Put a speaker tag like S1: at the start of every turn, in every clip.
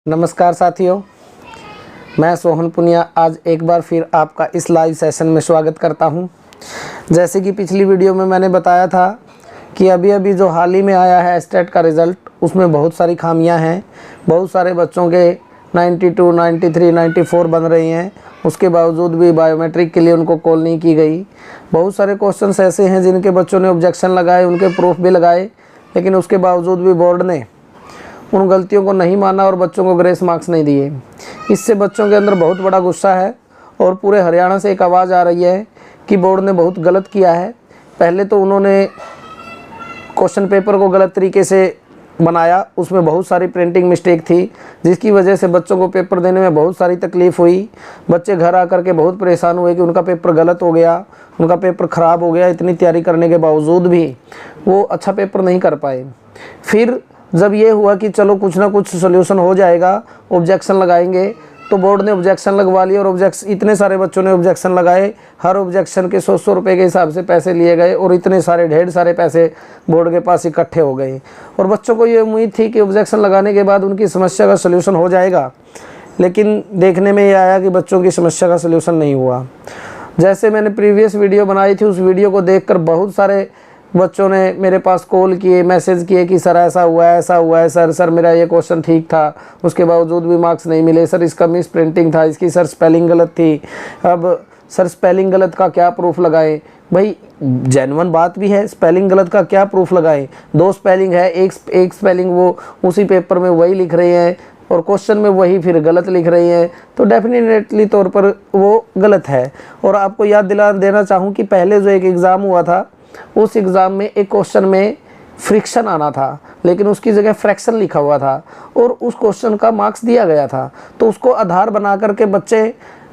S1: नमस्कार साथियों, मैं सोहन पुनिया आज एक बार फिर आपका इस लाइव सेशन में स्वागत करता हूं। जैसे कि पिछली वीडियो में मैंने बताया था कि अभी जो हाल ही में आया है स्टेट का रिज़ल्ट, उसमें बहुत सारी खामियां हैं। बहुत सारे बच्चों के 92, 93, 94 बन रही हैं। उसके बावजूद भी बायोमेट्रिक के लिए उनको कॉल नहीं की गई। बहुत सारे क्वेश्चंस ऐसे हैं जिनके बच्चों ने ऑब्जेक्शन लगाए, उनके प्रूफ भी लगाए, लेकिन उसके बावजूद भी बोर्ड ने उन गलतियों को नहीं माना और बच्चों को ग्रेस मार्क्स नहीं दिए। इससे बच्चों के अंदर बहुत बड़ा गुस्सा है और पूरे हरियाणा से एक आवाज़ आ रही है कि बोर्ड ने बहुत गलत किया है। पहले तो उन्होंने क्वेश्चन पेपर को गलत तरीके से बनाया, उसमें बहुत सारी प्रिंटिंग मिस्टेक थी, जिसकी वजह से बच्चों को पेपर देने में बहुत सारी तकलीफ़ हुई। बच्चे घर आकर के बहुत परेशान हुए कि उनका पेपर गलत हो गया, उनका पेपर ख़राब हो गया। इतनी तैयारी करने के बावजूद भी वो अच्छा पेपर नहीं कर पाए। फिर जब ये हुआ कि चलो कुछ ना कुछ सोल्यूशन हो जाएगा, ऑब्जेक्शन लगाएंगे, तो बोर्ड ने ऑब्जेक्शन लगवा लिया और इतने सारे बच्चों ने ऑब्जेक्शन लगाए। हर ऑब्जेक्शन के 100 रुपये के हिसाब से पैसे लिए गए और इतने सारे ढेर सारे पैसे बोर्ड के पास इकट्ठे हो गए। और बच्चों को ये उम्मीद थी कि ऑब्जेक्शन लगाने के बाद उनकी समस्या का सोल्यूशन हो जाएगा, लेकिन देखने में ये आया कि बच्चों की समस्या का सोल्यूशन नहीं हुआ। जैसे मैंने प्रीवियस वीडियो बनाई थी, उस वीडियो को देखकर बहुत सारे बच्चों ने मेरे पास कॉल किए, मैसेज किए कि सर ऐसा हुआ है, ऐसा हुआ है, सर मेरा ये क्वेश्चन ठीक था, उसके बावजूद भी मार्क्स नहीं मिले, सर इसका मिस प्रिंटिंग था, इसकी सर स्पेलिंग गलत थी। अब सर स्पेलिंग गलत का क्या प्रूफ लगाएं? भाई जेन्युइन बात भी है, स्पेलिंग गलत का क्या प्रूफ लगाएं? 2 स्पेलिंग है, एक स्पेलिंग वो उसी पेपर में वही लिख रहे हैं और क्वेश्चन में वही फिर गलत लिख रही हैं, तो डेफिनेटली तौर पर वो गलत है। और आपको याद दिला देना चाहूँ कि पहले जो एक एग्ज़ाम हुआ था, उस एग्ज़ाम में एक क्वेश्चन में फ्रिक्शन आना था, लेकिन उसकी जगह फ्रैक्शन लिखा हुआ था और उस क्वेश्चन का मार्क्स दिया गया था। तो उसको आधार बना करके बच्चे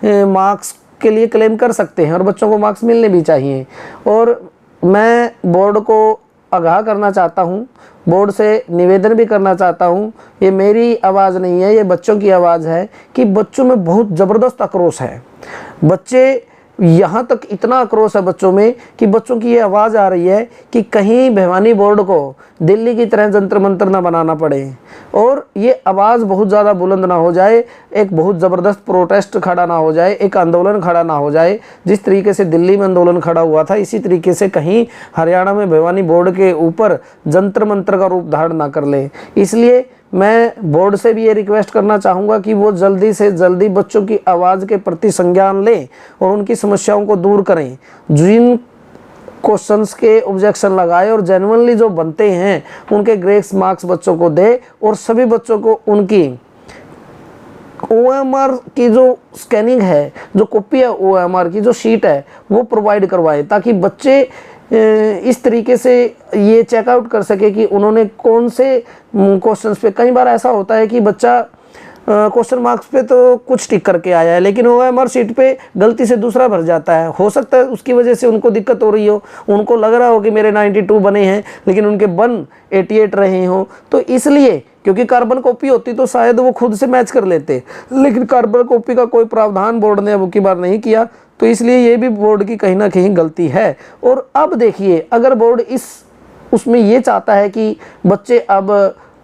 S1: मार्क्स के लिए क्लेम कर सकते हैं और बच्चों को मार्क्स मिलने भी चाहिए। और मैं बोर्ड को आगाह करना चाहता हूँ, बोर्ड से निवेदन भी करना चाहता हूँ, ये मेरी आवाज़ नहीं है, ये बच्चों की आवाज़ है कि बच्चों में बहुत ज़बरदस्त आक्रोश है। बच्चे यहाँ तक इतना आक्रोश है बच्चों में कि बच्चों की ये आवाज़ आ रही है कि कहीं भिवानी बोर्ड को दिल्ली की तरह जंतर मंतर ना बनाना पड़े और ये आवाज़ बहुत ज़्यादा बुलंद ना हो जाए, एक बहुत ज़बरदस्त प्रोटेस्ट खड़ा ना हो जाए, एक आंदोलन खड़ा ना हो जाए। जिस तरीके से दिल्ली में आंदोलन खड़ा हुआ था, इसी तरीके से कहीं हरियाणा में भिवानी बोर्ड के ऊपर जंतर मंतर का रूप धारण ना कर ले। इसलिए मैं बोर्ड से भी ये रिक्वेस्ट करना चाहूँगा कि वो जल्दी से जल्दी बच्चों की आवाज़ के प्रति संज्ञान लें और उनकी समस्याओं को दूर करें। जिन क्वेश्चंस के ऑब्जेक्शन लगाए और जेन्युइनली जो बनते हैं उनके ग्रेस मार्क्स बच्चों को दे और सभी बच्चों को उनकी OMR की जो स्कैनिंग है, जो कॉपी है OMR की जो शीट है, वो प्रोवाइड करवाए, ताकि बच्चे इस तरीके से ये चेकआउट कर सके कि उन्होंने कौन से क्वेश्चंस पे। कई बार ऐसा होता है कि बच्चा क्वेश्चन मार्क्स पे तो कुछ टिक करके आया है, लेकिन OMR शीट पे गलती से दूसरा भर जाता है। हो सकता है उसकी वजह से उनको दिक्कत हो रही हो, उनको लग रहा हो कि मेरे 92 बने हैं लेकिन उनके बन 88 रहे हों। तो इसलिए, क्योंकि कार्बन कॉपी होती तो शायद वो खुद से मैच कर लेते, लेकिन कार्बन कॉपी का कोई प्रावधान बोर्ड ने अब की बार नहीं किया, तो इसलिए ये भी बोर्ड की कहीं ना कहीं गलती है। और अब देखिए, अगर बोर्ड उसमें ये चाहता है कि बच्चे अब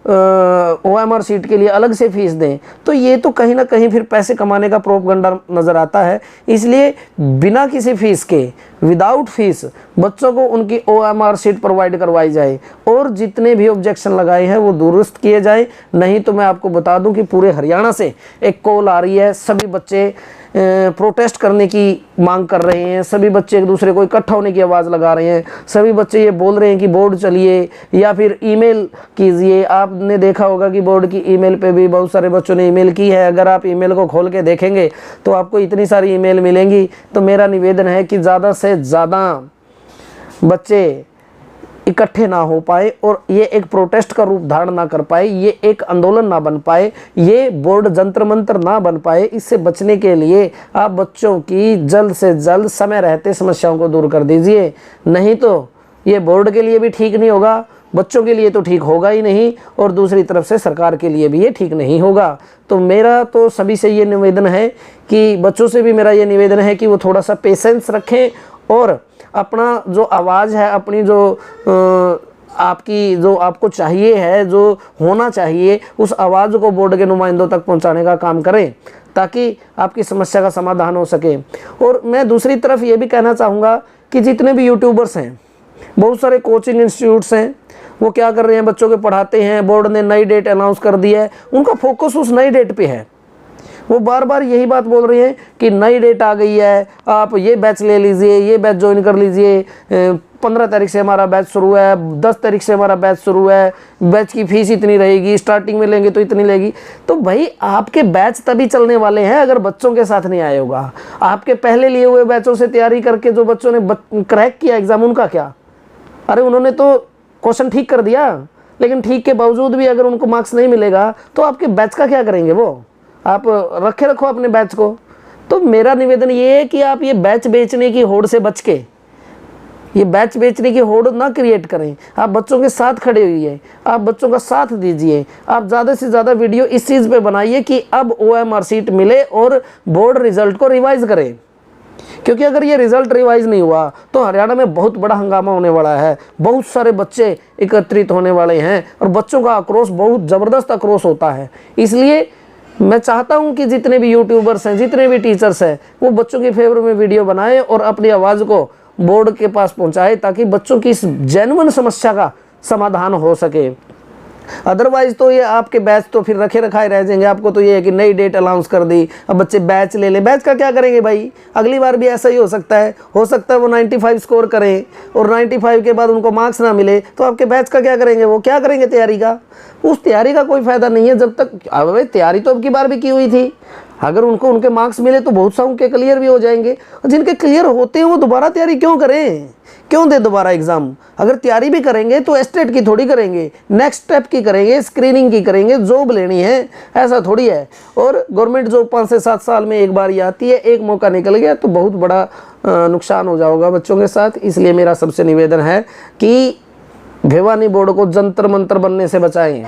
S1: OMR शीट के लिए अलग से फीस दें, तो ये तो कहीं ना कहीं फिर पैसे कमाने का प्रोपगंडा नज़र आता है। इसलिए बिना किसी फीस के, विदाउट फीस बच्चों को उनकी OMR शीट प्रोवाइड करवाई जाए और जितने भी ऑब्जेक्शन लगाए हैं वो दुरुस्त किए जाए। नहीं तो मैं आपको बता दूं कि पूरे हरियाणा से एक कॉल आ रही है, सभी बच्चे प्रोटेस्ट करने की मांग कर रहे हैं, सभी बच्चे एक दूसरे को इकट्ठा होने की आवाज़ लगा रहे हैं, सभी बच्चे ये बोल रहे हैं कि बोर्ड चलिए या फिर ईमेल कीजिए। आपने देखा होगा कि बोर्ड की ईमेल पे भी बहुत सारे बच्चों ने ईमेल की है। अगर आप ईमेल को खोल के देखेंगे तो आपको इतनी सारी ईमेल मिलेंगी। तो मेरा निवेदन है कि ज़्यादा से ज़्यादा बच्चे इकट्ठे ना हो पाए और ये एक प्रोटेस्ट का रूप धारण ना कर पाए, ये एक आंदोलन ना बन पाए, ये बोर्ड जंतर मंतर ना बन पाए। इससे बचने के लिए आप बच्चों की जल्द से जल्द समय रहते समस्याओं को दूर कर दीजिए। नहीं तो ये बोर्ड के लिए भी ठीक नहीं होगा, बच्चों के लिए तो ठीक होगा ही नहीं, और दूसरी तरफ से सरकार के लिए भी ये ठीक नहीं होगा। तो मेरा तो सभी से ये निवेदन है कि बच्चों से भी मेरा ये निवेदन है कि वो थोड़ा सा पेशेंस रखें और अपना जो आवाज़ है, अपनी जो आपकी जो आपको चाहिए है, जो होना चाहिए, उस आवाज़ को बोर्ड के नुमाइंदों तक पहुंचाने का काम करें ताकि आपकी समस्या का समाधान हो सके। और मैं दूसरी तरफ ये भी कहना चाहूँगा कि जितने भी यूट्यूबर्स हैं, बहुत सारे कोचिंग इंस्टीट्यूट्स हैं, वो क्या कर रहे हैं, बच्चों के पढ़ाते हैं, बोर्ड ने नई डेट अनाउंस कर दी है, उनका फोकस उस नई डेट पे है। वो बार बार यही बात बोल रहे हैं कि नई डेट आ गई है, आप ये बैच ले लीजिए, ये बैच ज्वाइन कर लीजिए, 15 तारीख से हमारा बैच शुरू है, 10 तारीख से हमारा बैच शुरू है, बैच की फीस इतनी रहेगी, स्टार्टिंग में लेंगे तो इतनी लेगी। तो भाई आपके बैच तभी चलने वाले हैं अगर बच्चों के साथ नहीं आए होगा। आपके पहले लिए हुए बैचों से तैयारी करके जो बच्चों ने क्रैक किया एग्ज़ाम, उनका क्या? अरे उन्होंने तो क्वेश्चन ठीक कर दिया, लेकिन ठीक के बावजूद भी अगर उनको मार्क्स नहीं मिलेगा तो आपके बैच का क्या करेंगे? वो आप रखो अपने बैच को। तो मेरा निवेदन ये है कि आप ये बैच बेचने की होड़ से बच के, ये बैच बेचने की होड़ ना क्रिएट करें। आप बच्चों के साथ खड़े हुइए, आप बच्चों का साथ दीजिए, आप ज़्यादा से ज़्यादा वीडियो इस चीज़ पे बनाइए कि अब OMR शीट मिले और बोर्ड रिजल्ट को रिवाइज़ करें। क्योंकि अगर ये रिजल्ट रिवाइज नहीं हुआ तो हरियाणा में बहुत बड़ा हंगामा होने वाला है, बहुत सारे बच्चे एकत्रित होने वाले हैं और बच्चों का आक्रोश बहुत ज़बरदस्त आक्रोश होता है। इसलिए मैं चाहता हूं कि जितने भी यूट्यूबर्स हैं, जितने भी टीचर्स हैं, वो बच्चों के फेवर में वीडियो बनाएं और अपनी आवाज़ को बोर्ड के पास पहुंचाएं ताकि बच्चों की इस जेन्युइन समस्या का समाधान हो सके। अदरवाइज तो ये आपके बैच तो फिर रखे रखाए रह जाएंगे। आपको तो ये है कि नई डेट अनाउंस कर दी, अब बच्चे बैच ले लें। बैच का क्या करेंगे भाई? अगली बार भी ऐसा ही हो सकता है वो 95 स्कोर करें और 95 के बाद उनको मार्क्स ना मिले तो आपके बैच का क्या करेंगे? वो क्या करेंगे तैयारी का? उस तैयारी का कोई फायदा नहीं है जब तक। अब तैयारी तो अब की बार भी की हुई थी, अगर उनको उनके मार्क्स मिले तो बहुत सा उनके क्लियर भी हो जाएंगे। जिनके क्लियर होते हैं वो दोबारा तैयारी क्यों करें? क्यों दे दोबारा एग्जाम? अगर तैयारी भी करेंगे तो एस्टेट की थोड़ी करेंगे, नेक्स्ट स्टेप की करेंगे, स्क्रीनिंग की करेंगे, जॉब लेनी है, ऐसा थोड़ी है। और गवर्नमेंट जॉब 5 से 7 साल में एक बार ही आती है, एक मौका निकल गया तो बहुत बड़ा नुकसान हो जाएगा बच्चों के साथ। इसलिए मेरा सबसे निवेदन है कि भिवानी बोर्ड को जंतर मंतर बनने से बचाएं,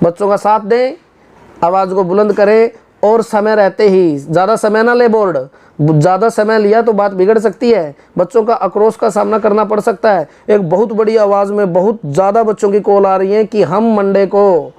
S1: बच्चों का साथ दें, आवाज़ को बुलंद करें और समय रहते ही, ज़्यादा समय ना ले बोर्ड। ज़्यादा समय लिया तो बात बिगड़ सकती है, बच्चों का आक्रोश का सामना करना पड़ सकता है। एक बहुत बड़ी आवाज़ में बहुत ज़्यादा बच्चों की कॉल आ रही है कि हम मंडे को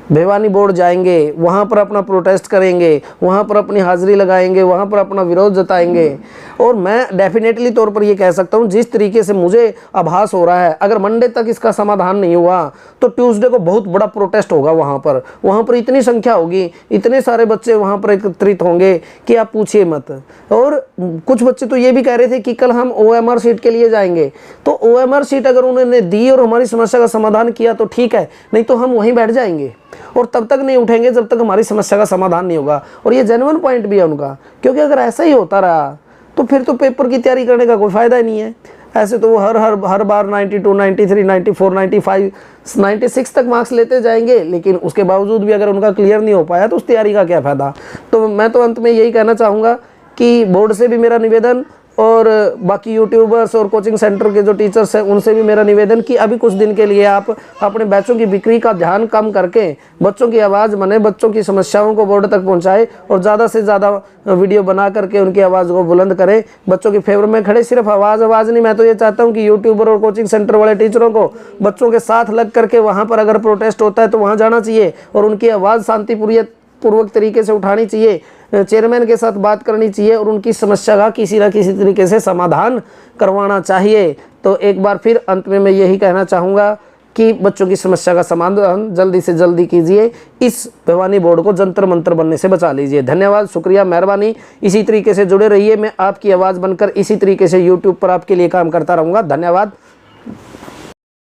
S1: भिवानी बोर्ड जाएंगे, वहाँ पर अपना प्रोटेस्ट करेंगे, वहाँ पर अपनी हाज़िरी लगाएंगे, वहाँ पर अपना विरोध जताएंगे। और मैं डेफिनेटली तौर पर ये कह सकता हूँ, जिस तरीके से मुझे आभास हो रहा है, अगर मंडे तक इसका समाधान नहीं हुआ तो ट्यूसडे को बहुत बड़ा प्रोटेस्ट होगा। वहाँ पर इतनी संख्या होगी, इतने सारे बच्चे वहाँ पर एकत्रित होंगे कि आप पूछिए मत। और कुछ बच्चे तो ये भी कह रहे थे कि कल हम OMR शीट के लिए जाएंगे। तो OMR शीट अगर उन्होंने दी और हमारी समस्या का समाधान किया तो ठीक है, नहीं तो हम वहीं बैठ जाएंगे और तब तक नहीं उठेंगे जब तक हमारी समस्या का समाधान नहीं होगा। और ये जेन्युइन पॉइंट भी है उनका, क्योंकि अगर ऐसा ही होता रहा तो फिर तो पेपर की तैयारी करने का कोई फ़ायदा ही नहीं है। ऐसे तो वो हर बार 92, 93, 94, 95, 96 तक मार्क्स लेते जाएंगे, लेकिन उसके बावजूद भी अगर उनका क्लियर नहीं हो पाया तो उस तैयारी का क्या फ़ायदा। तो मैं तो अंत में यही कहना चाहूँगा कि बोर्ड से भी मेरा निवेदन और बाकी यूट्यूबर्स और कोचिंग सेंटर के जो टीचर्स हैं उनसे भी मेरा निवेदन कि अभी कुछ दिन के लिए आप अपने बैचों की बिक्री का ध्यान कम करके बच्चों की आवाज़ बने, बच्चों की समस्याओं को बोर्ड तक पहुंचाए और ज़्यादा से ज़्यादा वीडियो बना करके उनकी आवाज़ को बुलंद करें, बच्चों के फेवर में खड़े। सिर्फ आवाज़ नहीं, मैं तो ये चाहता हूँ कि यूट्यूबर और कोचिंग सेंटर वाले टीचरों को बच्चों के साथ लग करके वहाँ पर अगर प्रोटेस्ट होता है तो वहाँ जाना चाहिए और उनकी आवाज़ शांतिपूर्वक तरीके से उठानी चाहिए, चेयरमैन के साथ बात करनी चाहिए और उनकी समस्या का किसी न किसी तरीके से समाधान करवाना चाहिए। तो एक बार फिर अंत में मैं यही कहना चाहूँगा कि बच्चों की समस्या का समाधान जल्दी से जल्दी कीजिए, इस भिवानी बोर्ड को जंतर मंतर बनने से बचा लीजिए। धन्यवाद, शुक्रिया, मेहरबानी। इसी तरीके से जुड़े रहिए, मैं आपकी आवाज़ बनकर इसी तरीके से यूट्यूब पर आपके लिए काम करता रहूँगा। धन्यवाद।